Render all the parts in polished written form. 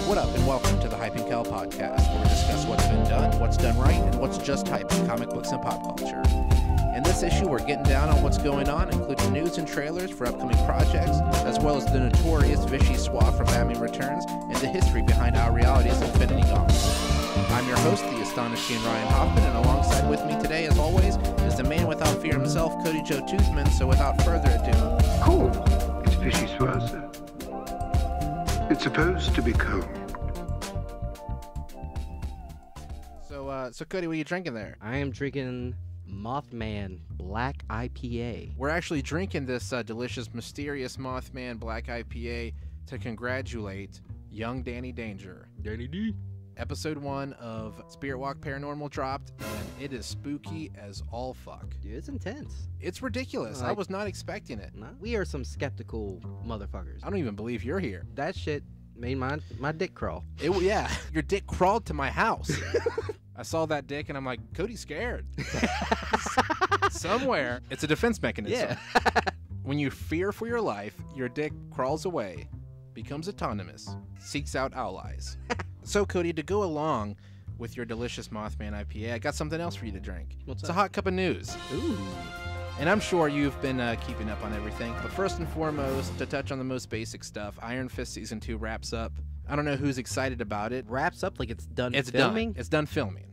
What up, and welcome to the Hype and Cowl Podcast, where we discuss what's been done, what's done right, and what's just hype in comic books and pop culture. In this issue, we're getting down on what's going on, including news and trailers for upcoming projects, as well as the notorious Vichyssoise from Batman Returns, and the history behind our reality's Infinity Gauntlet. I'm your host, the astonishing Ryan Hoffman, and alongside with me today, as always, is the man without fear himself, Cody Joe Toothman. So without further ado... Cool. It's Vichyssoise. It's supposed to be cold. So Cody, what are you drinking there? I am drinking Mothman Black IPA. We're actually drinking this delicious, mysterious Mothman Black IPA to congratulate young Danny Danger. Danny D. Episode 1 of Spirit Walk Paranormal dropped, and it is spooky as all fuck. Dude, it's intense. It's ridiculous. I was not expecting it. We are some skeptical motherfuckers. I don't even believe you're here. That shit made my dick crawl. Yeah, your dick crawled to my house. I saw that dick, and I'm like, Cody's scared. Somewhere. It's a defense mechanism. Yeah. When you fear for your life, your dick crawls away, becomes autonomous, seeks out allies. So, Cody, to go along with your delicious Mothman IPA, I got something else for you to drink. What's It's that? a hot cup of news. Ooh. And I'm sure you've been keeping up on everything. But first and foremost, to touch on the most basic stuff, Iron Fist Season 2 wraps up. I don't know who's excited about it. Wraps up like it's done It's filming? done. It's done filming.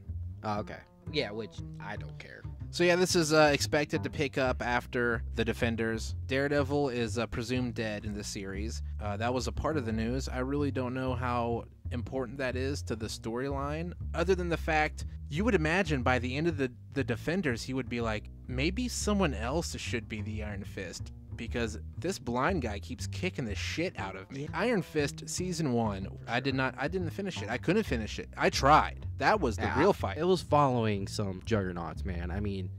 Oh, okay. Yeah, which I don't care. So yeah, this is expected to pick up after The Defenders. Daredevil is presumed dead in the series. That was a part of the news. I really don't know how important that is to the storyline, other than the fact you would imagine by the end of the Defenders, he would be like, maybe someone else should be the Iron Fist, because this blind guy keeps kicking the shit out of me. Iron Fist Season 1, I didn't finish it. I couldn't finish it. I tried. That was the real fight. It was following some juggernauts, man. I mean,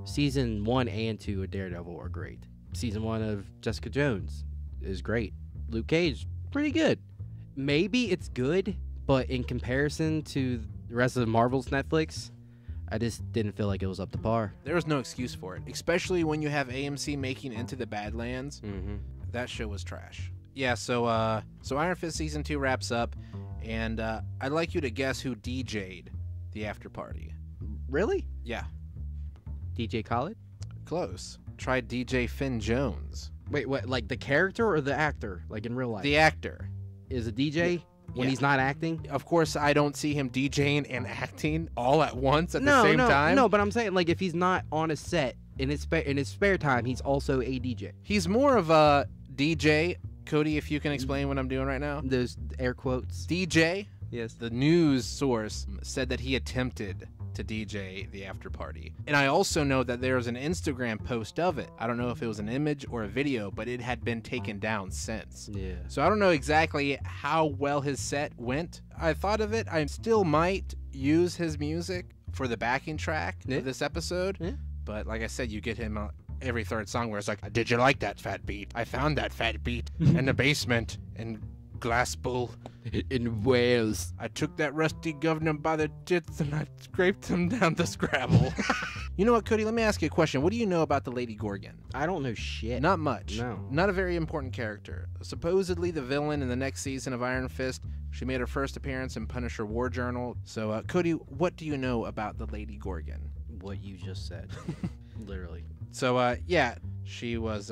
Season 1 and 2 of Daredevil are great. Season 1 of Jessica Jones is great. Luke Cage, pretty good. Maybe it's good, but in comparison to the rest of Marvel's Netflix, I just didn't feel like it was up to par. There was no excuse for it, especially when you have AMC making Into the Badlands. Mm-hmm. That show was trash. Yeah, so Iron Fist Season 2 wraps up, and I'd like you to guess who DJ'd the after party. Really? Yeah, DJ Khaled? close. Try DJ Finn Jones. Wait, what? Like the character or the actor? Like in real life? The actor. Is a DJ when Yeah. he's not acting? Of course, I don't see him DJing and acting all at once at the same time. No, but I'm saying like if he's not on a set in his spare time, he's also a DJ. He's more of a DJ. Cody, if you can explain what I'm doing right now. Those air quotes. DJ, Yes. the news source, said that he attempted to DJ the after party. And I also know that there was an Instagram post of it. I don't know if it was an image or a video, but it had been taken down since. Yeah. So I don't know exactly how well his set went. I thought of it. I still might use his music for the backing track of this episode. Yeah. But like I said, you get him every third song where it's like, did you like that fat beat? I found that fat beat in the basement in Glasspool. In Wales. I took that rusty governor by the tits and I scraped him down the Scrabble. You know what, Cody? Let me ask you a question. What do you know about the Lady Gorgon? I don't know shit. Not much. No. Not a very important character. Supposedly the villain in the next season of Iron Fist. She made her first appearance in Punisher War Journal. So, Cody, what do you know about the Lady Gorgon? What you just said. Literally. So, yeah, she was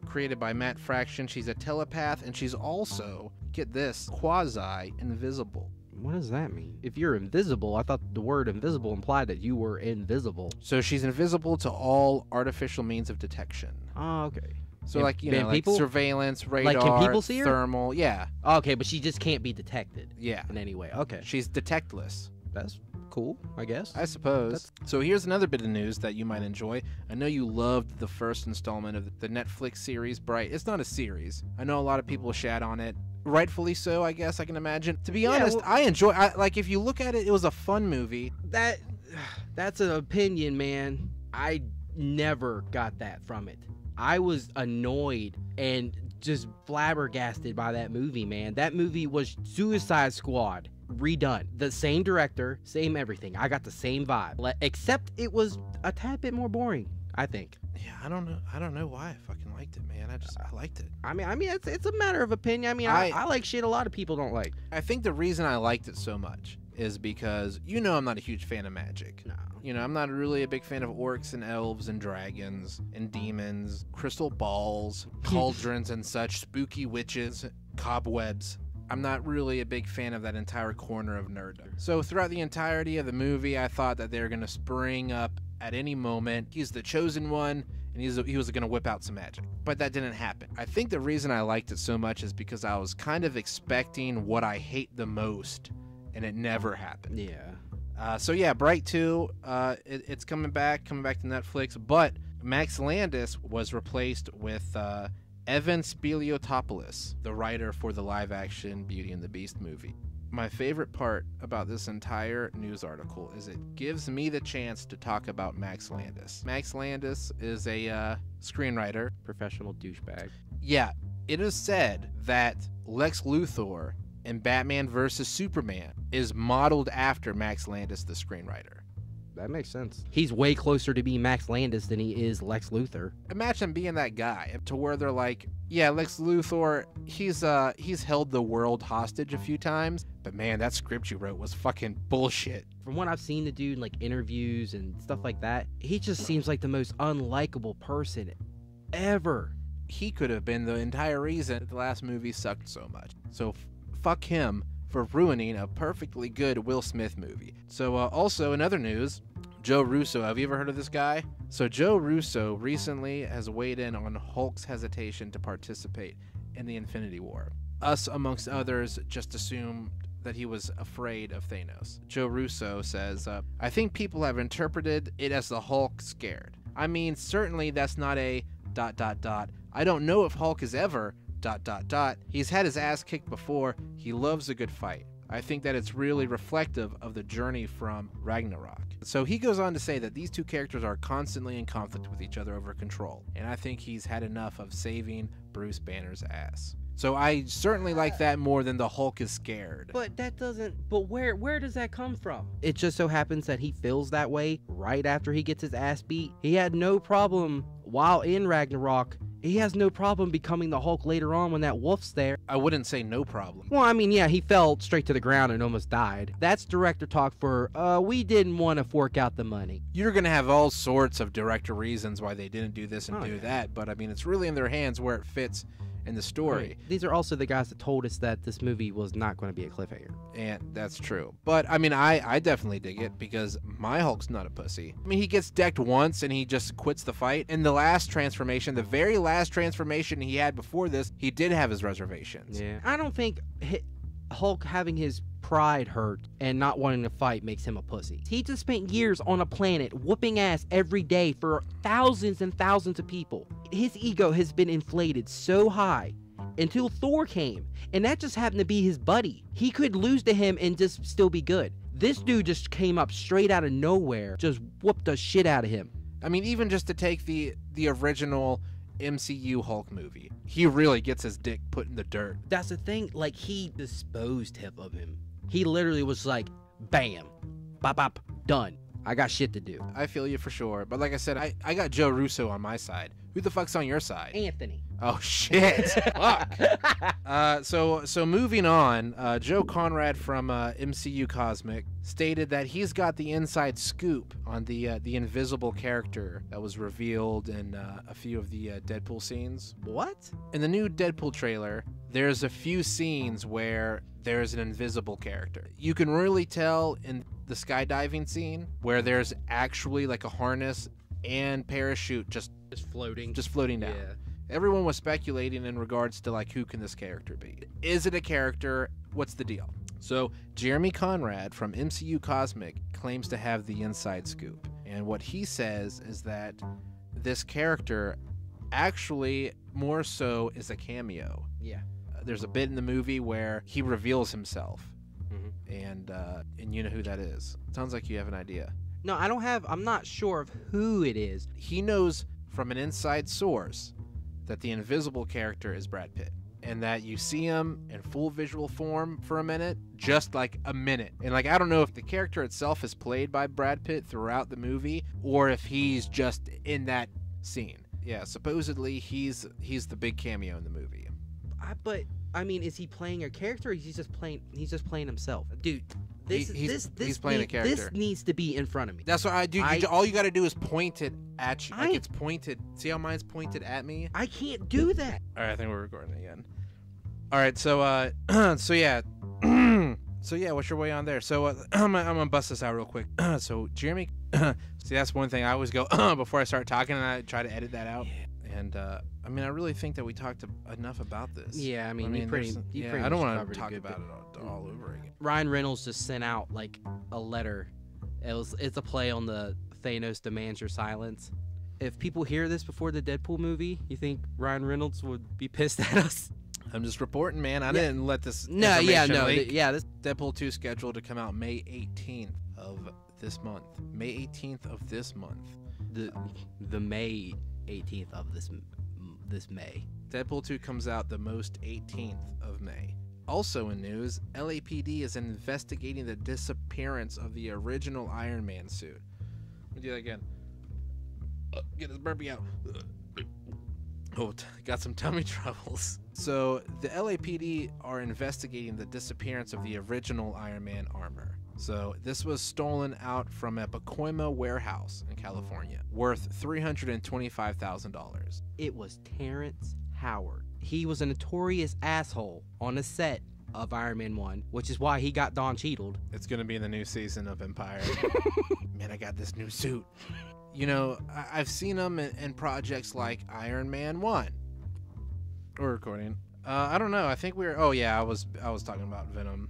created by Matt Fraction. She's a telepath, and she's also, get this, quasi-invisible. What does that mean? If you're invisible, I thought the word invisible implied that you were invisible. So she's invisible to all artificial means of detection. Oh, okay. So, And- like, you know, and like people? surveillance, radar, Like, can people see her? thermal. Yeah, Okay, but she just can't be detected yeah. in any way. Okay. She's detectless, That's cool, I guess. I suppose. So here's another bit of news that you might enjoy. I know you loved the first installment of the Netflix series, Bright. It's not a series. I know a lot of people shat on it. Rightfully so, I guess, I can imagine. To be honest, well- I enjoy like, if you look at it, it was a fun movie. That's an opinion, man. I never got that from it. I was annoyed and just flabbergasted by that movie, man. That movie was Suicide Squad redone. The same director, same everything. I got the same vibe, except it was a tad bit more boring. I think. Yeah, I don't know why I fucking liked it, man. I liked it. I mean, it's a matter of opinion. I mean, I like shit a lot of people don't like. I think the reason I liked it so much is because, I'm not a huge fan of magic. No. I'm not really a big fan of orcs and elves and dragons and demons, crystal balls, cauldrons and such, spooky witches, cobwebs. I'm not really a big fan of that entire corner of nerddom. So throughout the entirety of the movie, I thought that they were going to spring up at any moment. He's the chosen one, and he was going to whip out some magic. But that didn't happen. I think the reason I liked it so much is because I was kind of expecting what I hate the most, and it never happened. Yeah. So yeah, Bright 2, it's coming back to Netflix, but Max Landis was replaced with Evan Spiliotopoulos, the writer for the live-action Beauty and the Beast movie. My favorite part about this entire news article is it gives me the chance to talk about Max Landis. Max Landis is a screenwriter. Professional douchebag. Yeah, it is said that Lex Luthor in Batman vs. Superman is modeled after Max Landis, the screenwriter. That makes sense. He's way closer to being Max Landis than he is Lex Luthor. Imagine being that guy to where they're like, yeah, Lex Luthor, he's held the world hostage a few times, but man, that script you wrote was fucking bullshit. From what I've seen the dude in like interviews and stuff like that, he just seems like the most unlikable person ever. He could have been the entire reason the last movie sucked so much. So fuck him for ruining a perfectly good Will Smith movie. So also in other news, Joe Russo, have you ever heard of this guy? So Joe Russo recently has weighed in on Hulk's hesitation to participate in the Infinity War. Us, amongst others, just assumed that he was afraid of Thanos. Joe Russo says, I think people have interpreted it as the Hulk scared. I mean, certainly that's not a ... I don't know if Hulk is ever ... He's had his ass kicked before. He loves a good fight. I think that it's really reflective of the journey from Ragnarok. So he goes on to say that these two characters are constantly in conflict with each other over control, and I think he's had enough of saving Bruce Banner's ass. So I certainly like that more than the Hulk is scared. But that doesn't... But where does that come from? It just so happens that he feels that way right after he gets his ass beat. He had no problem while in Ragnarok. He has no problem becoming the Hulk later on when that wolf's there. I wouldn't say no problem. Well, I mean, yeah, he fell straight to the ground and almost died. That's director talk for, we didn't want to fork out the money. You're going to have all sorts of director reasons why they didn't do this and do that, but I mean, it's really in their hands where it fits in the story. Right. These are also the guys that told us that this movie was not going to be a cliffhanger. And that's true. But, I mean, I definitely dig it because my Hulk's not a pussy. I mean, he gets decked once and he just quits the fight. In the last transformation, the very last transformation he had before this, he did have his reservations. Yeah. I don't think Hulk having his pride hurt and not wanting to fight makes him a pussy. He just spent years on a planet whooping ass every day for thousands and thousands of people. His ego has been inflated so high until Thor came, and that just happened to be his buddy. He could lose to him and just still be good. This dude just came up straight out of nowhere, just whooped the shit out of him. I mean, even just to take the original MCU Hulk movie, he really gets his dick put in the dirt. That's the thing, like, he disposed of him. He literally was like, bam, bop, bop, done. I got shit to do. I feel you for sure. But like I said, I got Joe Russo on my side. Who the fuck's on your side? Anthony. Oh, shit. Fuck. So moving on, Joe Conrad from MCU Cosmic stated that he's got the inside scoop on the invisible character that was revealed in a few of the Deadpool scenes. What? In the new Deadpool trailer, there's a few scenes where there's an invisible character. You can really tell in the skydiving scene where there's actually like a harness and parachute just floating down. Yeah. Everyone was speculating in regards to like, who can this character be? Is it a character? What's the deal? So Jeremy Conrad from MCU Cosmic claims to have the inside scoop. And what he says is that this character actually more so is a cameo. Yeah. There's a bit in the movie where he reveals himself. Mm-hmm. And you know who that is. Sounds like you have an idea. No, I'm not sure of who it is. He knows from an inside source that the invisible character is Brad Pitt. and that you see him in full visual form for a minute, just like a minute. And like, I don't know if the character itself is played by Brad Pitt throughout the movie or if he's just in that scene. Yeah, supposedly he's the big cameo in the movie. But I mean, is he playing a character or is he just playing himself? Dude, he's playing a character. This needs to be in front of me. That's what I do. All you got to do is point it at you. Like it's pointed. See how mine's pointed at me? I can't do that. All right, I think we're recording again. All right, so so yeah. So yeah, what's your way on there? So I'm gonna bust this out real quick. So Jeremy, see, that's one thing I always go before I start talking, and I try to edit that out. And I mean, I really think that we talked enough about this. Yeah, I mean, I don't want to talk about it all over again. Ryan Reynolds just sent out like a letter. It's a play on the Thanos demands your silence. If people hear this before the Deadpool movie, you think Ryan Reynolds would be pissed at us? I'm just reporting, man. I didn't let this. This Deadpool 2 scheduled to come out May 18th of this month. May 18th of this month. The May 18th of this May. Deadpool 2 comes out the most 18th of May. Also in news, LAPD is investigating the disappearance of the original Iron Man suit. Let me do that again. Get this burpee out. Oh, got some tummy troubles. So the LAPD are investigating the disappearance of the original Iron Man armor. So this was stolen out from a Pacoima warehouse in California, worth $325,000. It was Terrence Howard. He was a notorious asshole on the set of Iron Man 1, which is why he got Don Cheadled. It's going to be in the new season of Empire. Man, I got this new suit. You know, I've seen him in projects like Iron Man 1. We're recording. I don't know. I think we were... Oh, yeah, I was talking about Venom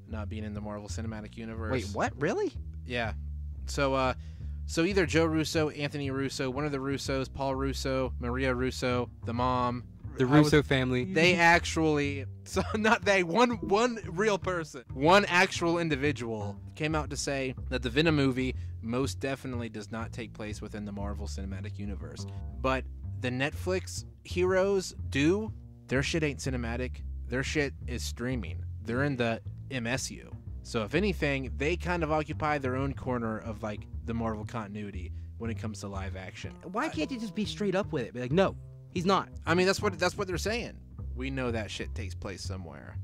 not being in the Marvel Cinematic Universe. Wait, what? Really? Yeah. So either Joe Russo, Anthony Russo, one of the Russos, Paul Russo, Maria Russo, the mom... The Russo family. They actually... So not they, one real person. One actual individual came out to say that the Venom movie most definitely does not take place within the Marvel Cinematic Universe. But the Netflix heroes do. Their shit ain't cinematic. Their shit is streaming. They're in the MSU. So if anything, they kind of occupy their own corner of like the Marvel continuity when it comes to live action. Why can't you just be straight up with it? Be like, no, he's not. I mean, that's what they're saying. We know that shit takes place somewhere.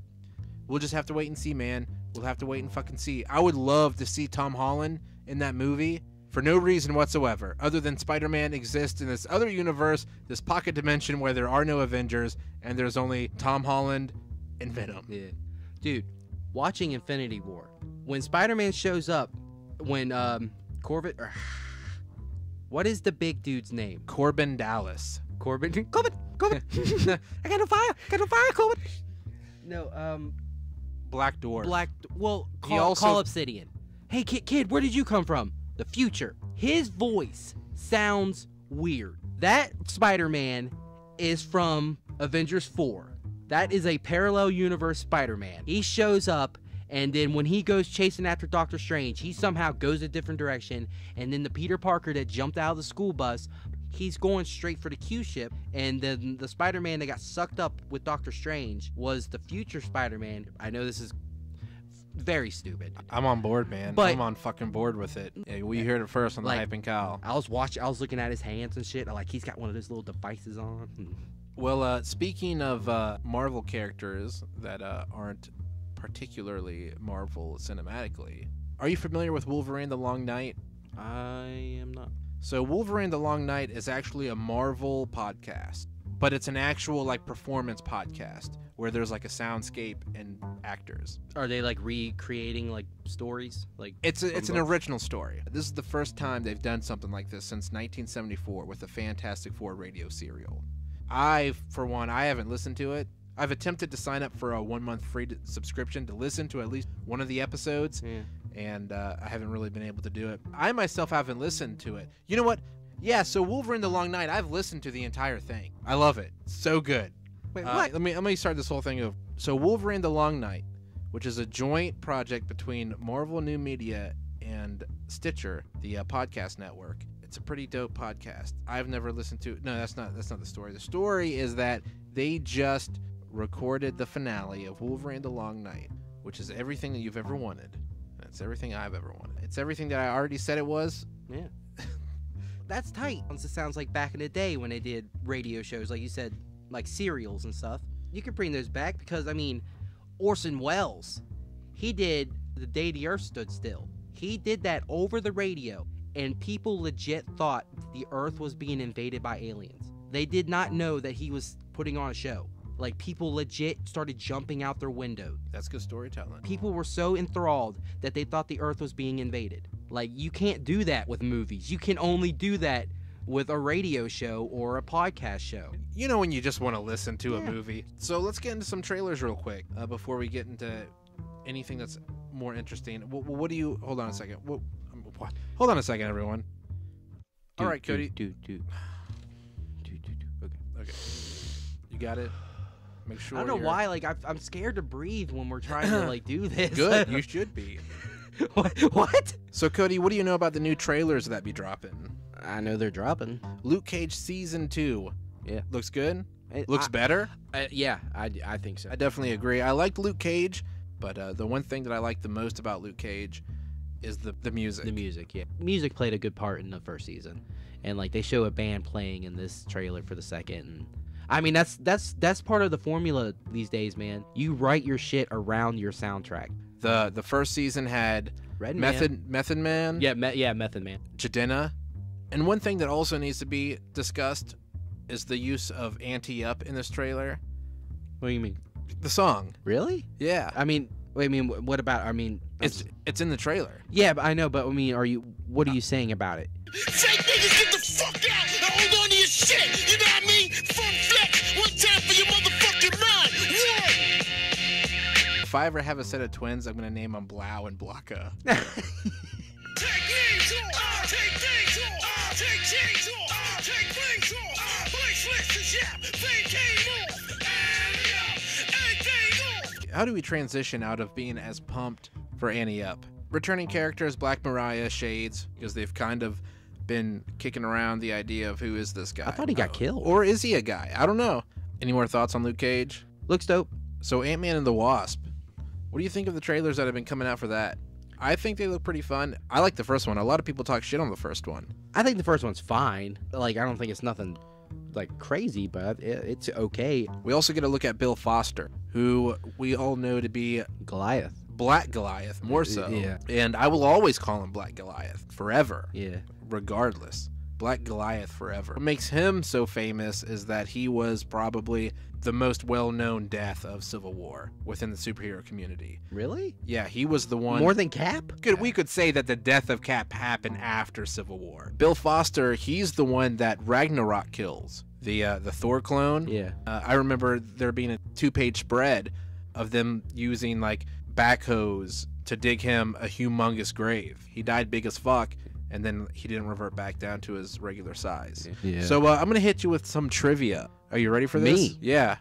We'll just have to wait and see, man. We'll have to wait and fucking see. I would love to see Tom Holland in that movie for no reason whatsoever, other than Spider-Man exists in this other universe, this pocket dimension where there are no Avengers, and there's only Tom Holland and Venom. Yeah. Dude, watching Infinity War, when Spider-Man shows up, when what is the big dude's name? Corbin Dallas. Corbin. I got no fire, Corbin. No, Black Dwarf. Call Obsidian. Hey, kid, where did you come from? The future. His voice sounds weird. That Spider-Man is from Avengers 4. That is a parallel universe Spider-Man. He shows up, and then when he goes chasing after Doctor Strange, he somehow goes a different direction, and then the Peter Parker that jumped out of the school bus, he's going straight for the Q-ship, and then the Spider-Man that got sucked up with Doctor Strange was the future Spider-Man. I know this is very stupid. I'm on board, man. But I'm on fucking board with it. Yeah, we heard it first on the Hype and Cowl. I was looking at his hands and shit. Like, he's got one of those little devices on. Well, speaking of Marvel characters that aren't particularly Marvel cinematically, are you familiar with Wolverine: The Long Night? I am not. So Wolverine: The Long Night is actually a Marvel podcast, but it's an actual like performance podcast where there's like a soundscape and actors. Are they like recreating like stories? Like it's an original story. This is the first time they've done something like this since 1974 with the Fantastic Four radio serial. For one, I haven't listened to it. I've attempted to sign up for a 1-month free subscription to listen to at least one of the episodes, and I haven't really been able to do it. I myself haven't listened to it. You know what? Yeah, so Wolverine: The Long Night, I've listened to the entire thing. I love it. So good. Wait, what? Let me start this whole thing over. So Wolverine: The Long Night, which is a joint project between Marvel New Media and Stitcher, the podcast network. It's a pretty dope podcast. I've never listened to it. No, that's not the story. The story is that they just recorded the finale of Wolverine the Long Night, which is everything that you've ever wanted. It's everything I've ever wanted. It's everything that I already said it was. Yeah. That's tight. It sounds like back in the day when they did radio shows, like you said, like serials and stuff. You could bring those back because, I mean, Orson Welles, he did The Day the Earth Stood Still. He did that over the radio, and people legit thought the Earth was being invaded by aliens. They did not know that he was putting on a show. Like, people legit started jumping out their windows. That's good storytelling. People were so enthralled that they thought the Earth was being invaded. Like, you can't do that with movies. You can only do that with a radio show or a podcast show. You know when you just want to listen to a movie. So let's get into some trailers real quick before we get into anything that's more interesting. What do you... Hold on a second. What? Hold on a second, everyone. All right, Cody. Okay. You got it? Make sure. I don't know why. Like, I'm scared to breathe when we're trying to like do this. Good. You should be. What? So, Cody, what do you know about the new trailers that be dropping? I know they're dropping. Luke Cage Season 2. Yeah. Looks good? Looks better? Yeah, I think so. I definitely agree. I liked Luke Cage, but the one thing that I like the most about Luke Cage is the music. The music, yeah. Music played a good part in the first season. And, like, they show a band playing in this trailer for the second. And, I mean, that's part of the formula these days, man. You write your shit around your soundtrack. The first season had Method Man. Yeah, Method Man. Jadena. And one thing that also needs to be discussed is the use of Ante Up in this trailer. What do you mean? The song. Really? Yeah. I mean, what about, it's in the trailer. Yeah, but I know, but I mean, what are you saying about it? Fake niggas, get the fuck out and hold on to your shit. You know what I mean? Fun flex, one time for your motherfucking mind. What? If I ever have a set of twins, I'm gonna name them Blau and Blanca. Take names off, take things off, take chains off, take things off. Place list is yap, they came off, and everything off. How do we transition out of being as pumped for Ante Up? Returning characters, Black Mariah, Shades, because they've kind of been kicking around the idea of who is this guy. I thought he got killed. Or is he a guy? I don't know. Any more thoughts on Luke Cage? Looks dope. So Ant-Man and the Wasp. What do you think of the trailers that have been coming out for that? I think they look pretty fun. I like the first one. A lot of people talk shit on the first one. I think the first one's fine. Like, I don't think it's nothing like crazy, but it's okay. We also get a look at Bill Foster, who we all know to be Goliath. Black Goliath, more so. Yeah. And I will always call him Black Goliath, forever. Yeah. Regardless. Black Goliath forever. What makes him so famous is that he was probably the most well-known death of Civil War within the superhero community. Really? Yeah, he was the one... More than Cap? We could say that the death of Cap happened after Civil War. Bill Foster, he's the one that Ragnarok kills. The Thor clone. Yeah. I remember there being a 2-page spread of them using, like, backhoes to dig him a humongous grave. He died big as fuck, and then he didn't revert back down to his regular size. Yeah. So I'm gonna hit you with some trivia. Are you ready for this? Me? Yeah.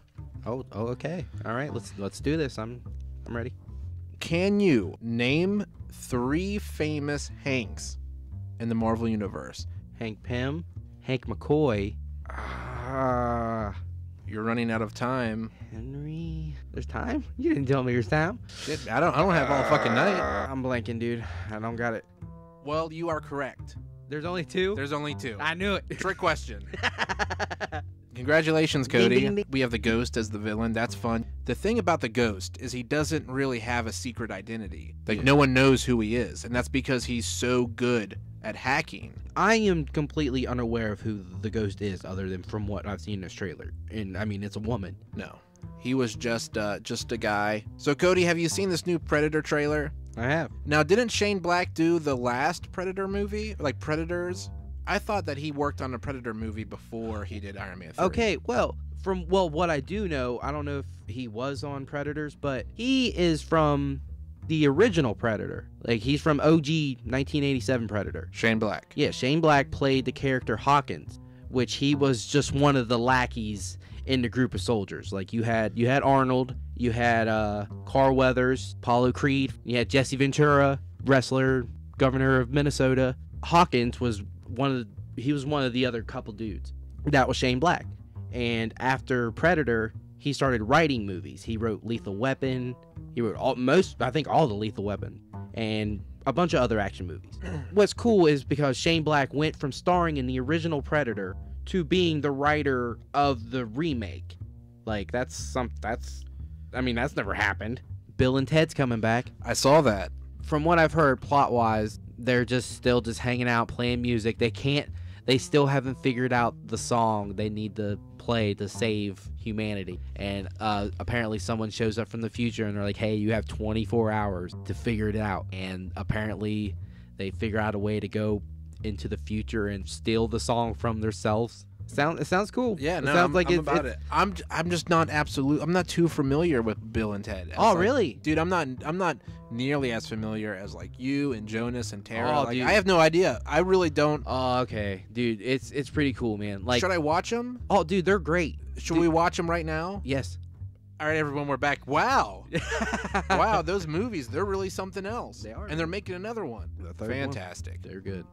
Oh, okay. All right, let's do this. I'm ready. Can you name 3 famous Hanks in the Marvel Universe? Hank Pym, Hank McCoy, You're running out of time. Henry. There's time? You didn't tell me there's time. Shit, I don't have all fucking night. I'm blanking, dude. I don't got it. Well, you are correct. There's only 2? There's only 2. I knew it. Trick question. Congratulations, Cody. Ding, ding, ding. We have the Ghost as the villain. That's fun. The thing about the Ghost is he doesn't really have a secret identity. Like, no one knows who he is, and that's because he's so good at hacking. I am completely unaware of who the Ghost is other than from what I've seen in this trailer. And, I mean, it's a woman. No. He was just a guy. So, Cody, have you seen this new Predator trailer? I have. Now, didn't Shane Black do the last Predator movie? Like, Predators? I thought that he worked on a Predator movie before he did Iron Man 3. Okay, well, what I do know, I don't know if he was on Predators, but he is from the original Predator. Like, he's from OG 1987 Predator. Shane Black. Yeah, Shane Black played the character Hawkins, which he was just one of the lackeys in the group of soldiers. Like, you had Arnold, you had Carl Weathers, Apollo Creed, you had Jesse Ventura, wrestler, governor of Minnesota. Hawkins was one of the other couple dudes. That was Shane Black. And after Predator, he started writing movies. He wrote Lethal Weapon. He wrote all the Lethal Weapon, and a bunch of other action movies. What's cool is because Shane Black went from starring in the original Predator to being the writer of the remake. Like, that's never happened. Bill and Ted's coming back. I saw that. From what I've heard, plot-wise, they're still hanging out, playing music. They still haven't figured out the song they need to play to save humanity. And apparently someone shows up from the future and they're like, hey, you have 24 hours to figure it out. And apparently they figure out a way to go into the future and steal the song from themselves. It sounds cool. Yeah, no, it sounds I'm, like I'm about it. I'm just not I'm not too familiar with Bill and Ted. Oh, really? Dude, I'm not nearly as familiar as like you and Jonas and Tara. Oh, like, dude. I have no idea. I really don't. Oh, okay. Dude, it's pretty cool, man. Like, should I watch them? Oh, dude, they're great. Should we watch them right now? Yes. All right, everyone, we're back. Wow. Wow, those movies, they're really something else. They are. And they're making another one. Fantastic. They're good.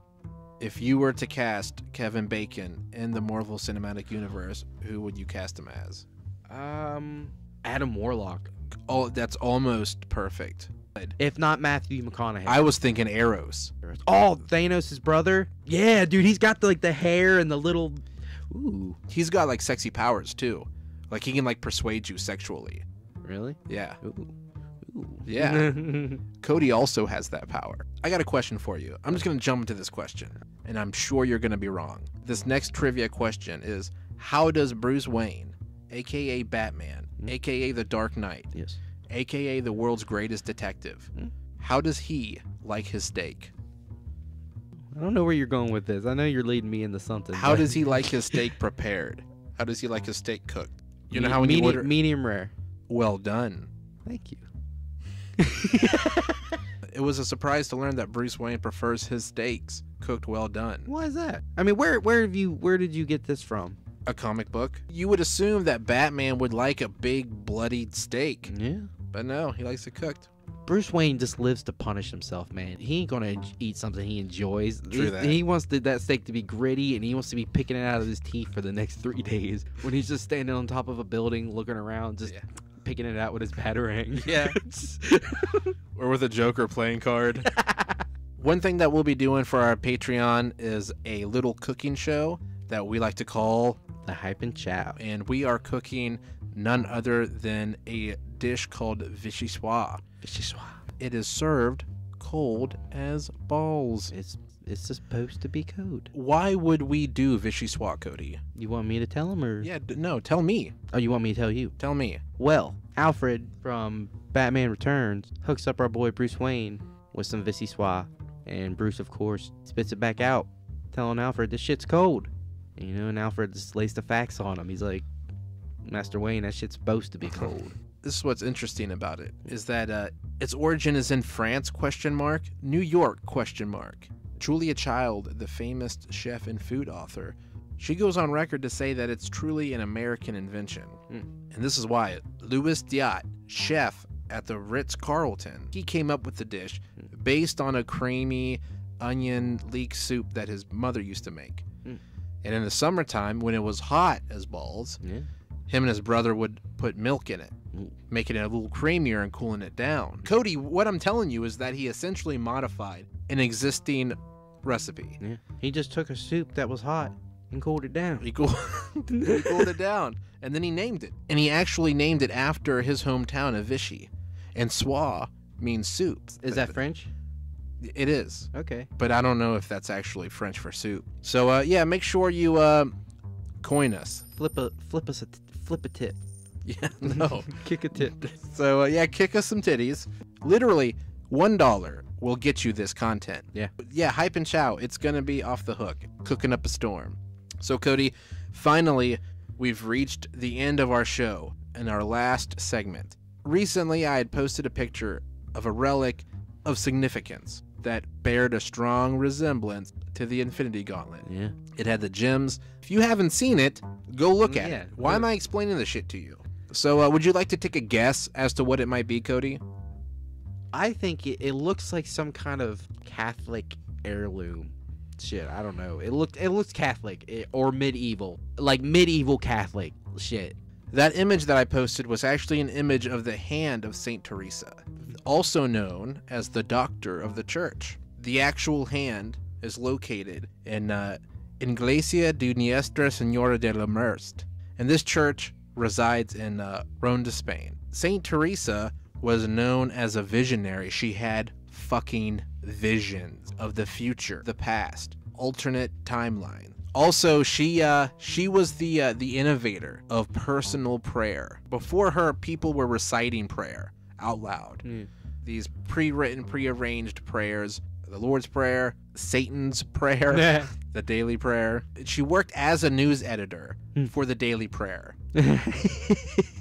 If you were to cast Kevin Bacon in the Marvel Cinematic Universe, who would you cast him as? Adam Warlock. Oh, that's almost perfect. If not Matthew McConaughey. I was thinking Eros. Oh, Thanos' brother? Yeah, dude, he's got the hair and the little... Ooh. He's got like sexy powers too. Like he can like persuade you sexually. Really? Yeah. Ooh. Yeah. Cody also has that power. I got a question for you. I'm just going to jump into this question, and I'm sure you're going to be wrong. This next trivia question is, how does Bruce Wayne, a.k.a. Batman, a.k.a. the Dark Knight, Yes. a.k.a. the world's greatest detective, how does he like his steak? I don't know where you're going with this. I know you're leading me into something. How does he like his steak prepared? How does he like his steak cooked? You know how when you order... Medium rare. Well done. Thank you. It was a surprise to learn that Bruce Wayne prefers his steaks cooked well done. Why is that? I mean, where did you get this from? A comic book. You would assume that Batman would like a big bloodied steak. Yeah. But no, he likes it cooked. Bruce Wayne just lives to punish himself, man. He ain't gonna eat something he enjoys. True that. He wants that steak to be gritty, and he wants to be picking it out of his teeth for the next 3 days. When he's just standing on top of a building, looking around, just picking it out with his batarang. Yeah. Or with a Joker playing card. One thing that we'll be doing for our Patreon is a little cooking show that we like to call The Hype and Cowl. And we are cooking none other than a dish called Vichyssoise. Vichyssoise. It is served cold as balls. It's supposed to be cold. Why would we do Vichyssoise, Cody? You want me to tell him, or? Yeah, no, tell me. Oh, you want me to tell you? Tell me. Well, Alfred from Batman Returns hooks up our boy Bruce Wayne with some Vichyssoise, and Bruce, of course, spits it back out, telling Alfred this shit's cold. And Alfred just lays the facts on him. He's like, Master Wayne, that shit's supposed to be cold. This is what's interesting about it, is that its origin is in France, ? New York, ? Julia Child, the famous chef and food author, she goes on record to say that it's truly an American invention. And this is why. Louis Diat, chef at the Ritz-Carlton, he came up with the dish based on a creamy onion leek soup that his mother used to make. And in the summertime, when it was hot as balls, him and his brother would put milk in it, making it a little creamier and cooling it down. Cody, what I'm telling you is that he essentially modified an existing recipe. Yeah. He just took a soup that was hot and cooled it down. He cooled it down, and then he named it. And he actually named it after his hometown of Vichy. And soie means soup. Is that French? It is. Okay. But I don't know if that's actually French for soup. So, yeah, make sure you coin us. Flip a tip. Yeah, no. Kick a tip. So, yeah, kick us some titties. Literally, $1 will get you this content. Yeah. Yeah, Hype and Cowl. It's going to be off the hook. Cooking up a storm. So, Cody, finally, we've reached the end of our show and our last segment. Recently, I had posted a picture of a relic of significance that bared a strong resemblance to the Infinity Gauntlet. Yeah. It had the gems. If you haven't seen it, go look at it. Why good. am I explaining this shit to you? So, would you like to take a guess as to what it might be, Cody? I think it looks like some kind of Catholic heirloom shit. I don't know. It looks Catholic or medieval, like medieval Catholic shit. That image that I posted was actually an image of the hand of Saint Teresa, also known as the doctor of the church. The actual hand is located in Iglesia de Nuestra Señora de la Merced, and this church resides in Ronda, Spain. Saint Teresa was known as a visionary. She had fucking visions of the future, the past, alternate timeline. Also, she was the innovator of personal prayer. Before her, people were reciting prayer out loud. These pre-written, pre-arranged prayers, the Lord's Prayer, Satan's Prayer, the Daily Prayer. She worked as a news editor for the Daily Prayer.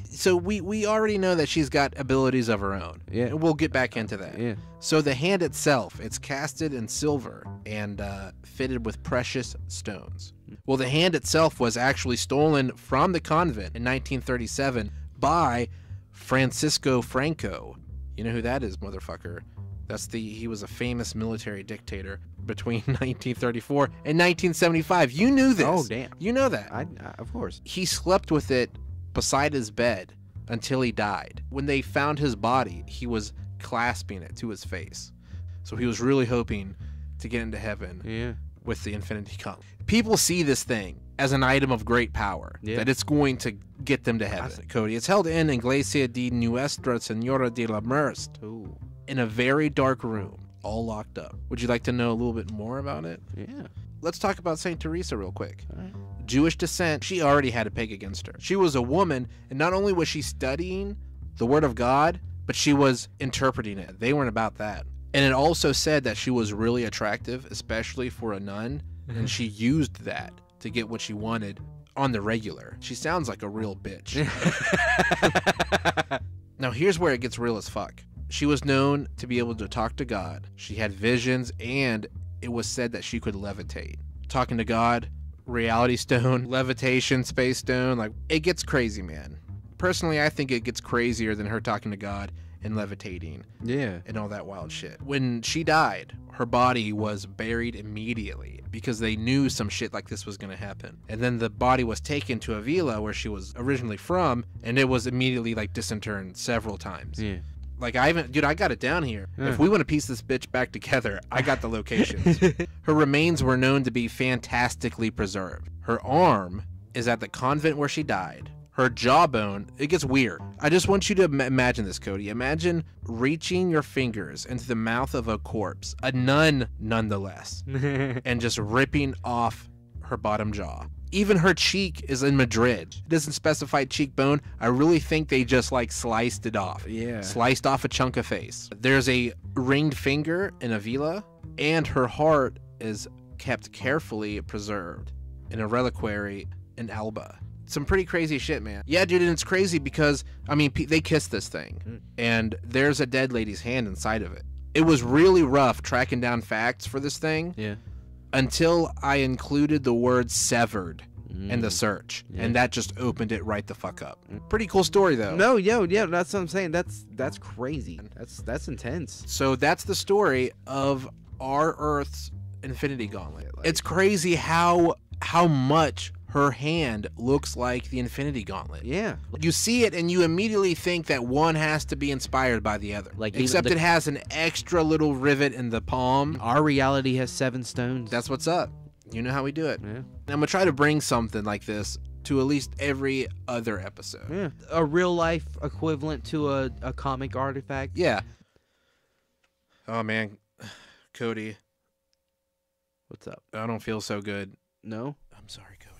So we already know that she's got abilities of her own. Yeah. And we'll get back into that. Yeah. So the hand itself, it's casted in silver and fitted with precious stones. Well, the hand itself was actually stolen from the convent in 1937 by Francisco Franco. You know who that is, motherfucker? He was a famous military dictator between 1934 and 1975. You knew this. Oh, damn. You know that. I of course. He slept with it beside his bed until he died. When they found his body, he was clasping it to his face. So he was really hoping to get into heaven with the infinity gauntlet. People see this thing as an item of great power, that it's going to get them to heaven. Cody, it's held in Iglesia de Nuestra Señora de la Merced, in a very dark room, all locked up. Would you like to know a little bit more about it? Yeah. Let's talk about Saint Teresa real quick. Jewish descent, she already had a peg against her. She was a woman, and not only was she studying the Word of God, but she was interpreting it. They weren't about that. And it also said that she was really attractive, especially for a nun, and she used that to get what she wanted on the regular. She sounds like a real bitch. Now here's where it gets real as fuck. She was known to be able to talk to God. She had visions, and it was said that she could levitate. Talking to God, reality stone, levitation, space stone, like, it gets crazy, man. Personally, I think it gets crazier than her talking to God and levitating. Yeah. And all that wild shit. When she died, her body was buried immediately because they knew some shit like this was going to happen. And then the body was taken to Avila, where she was originally from, and it was immediately like disinterred several times. Yeah. Like, I got it down here. If we want to piece this bitch back together, I got the locations. Her remains were known to be fantastically preserved. Her arm is at the convent where she died. Her jawbone, it gets weird. I just want you to imagine this, Cody. Imagine reaching your fingers into the mouth of a corpse, a nun nonetheless, and just ripping off her bottom jaw. Even her cheek is in Madrid. It doesn't specify cheekbone. I really think they just like sliced it off. Yeah. Sliced off a chunk of face. There's a ringed finger in Avila, and her heart is kept carefully preserved in a reliquary in Alba. Some pretty crazy shit, man. Yeah, dude, and it's crazy because, I mean, they kissed this thing, and there's a dead lady's hand inside of it. It was really rough tracking down facts for this thing. Yeah. Until I included the word severed in the search, and that just opened it right the fuck up. Pretty cool story, though. No, yeah, that's what I'm saying. That's crazy. That's intense. So that's the story of our Earth's infinity gauntlet. It's crazy how much her hand looks like the infinity gauntlet. Yeah. You see it and you immediately think that one has to be inspired by the other. Like, except it has an extra little rivet in the palm. Our reality has 7 stones. That's what's up. You know how we do it. Yeah. I'm going to try to bring something like this to at least every other episode. Yeah. A real life equivalent to a comic artifact. Yeah. Oh, man. Cody. What's up? I don't feel so good. No? I'm sorry, Cody.